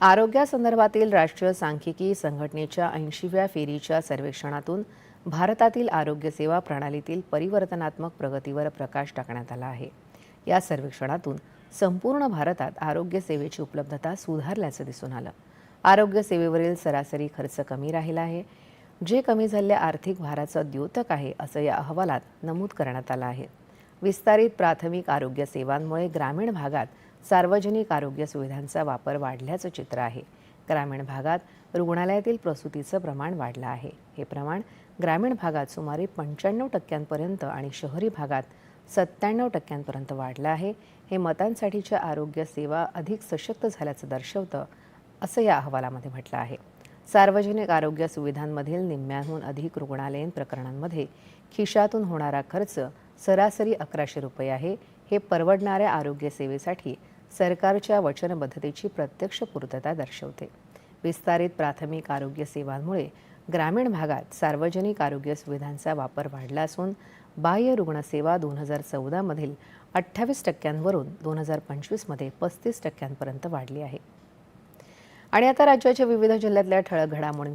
आरोग्यासंदर्भातील राष्ट्रीय सांख्यिकी संघटनेच्या 80व्या फेरीच्या सर्वेक्षणातून भारतातील आरोग्यसेवा प्रणालीतील परिवर्तनात्मक प्रगतीवर प्रकाश टाकण्यात आला आहे. या सर्वेक्षणातून संपूर्ण भारतात आरोग्यसेवेची उपलब्धता सुधारल्याचं दिसून आलं. आरोग्यसेवेवरील सरासरी खर्च कमी राहिला आहे, जे कमी झालेल्या आर्थिक भाराचं द्योतक आहे, असं या अहवालात नमूद करण्यात आलं आहे. विस्तारित प्राथमिक आरोग्य सेवांमुळे ग्रामीण भागात सार्वजनिक आरोग्य सुविधांचा वापर वाढल्याचं चित्र आहे. ग्रामीण भागात रुग्णालयातील प्रसूतीचं प्रमाण वाढलं आहे. हे प्रमाण ग्रामीण भागात सुमारे 95% आणि शहरी भागात 97% वाढलं आहे. हे मतांसाठीच्या आरोग्य सेवा अधिक सशक्त झाल्याचं दर्शवतं, असं या अहवालामध्ये म्हटलं आहे. सार्वजनिक आरोग्य सुविधांमधील निम्म्याहून अधिक रुग्णालयीन प्रकरणांमध्ये खिशातून होणारा खर्च सरासरी 1100 रुपये आहे. हे परवडणाऱ्या आरोग्य सेवेसाठी सरकारच्या वचनबद्धतेची प्रत्यक्ष पूर्तता दर्शवते. विस्तारित प्राथमिक आरोग्य सेवांमुळे ग्रामीण भागात सार्वजनिक आरोग्य सुविधांचा वापर वाढला असून बाह्य रुग्णसेवा 2014 मधील 28% 2025 मध्ये 35% वाढली आहे. आणि आता राज्याच्या विविध जिल्ह्यातल्या ठळक घडामोडी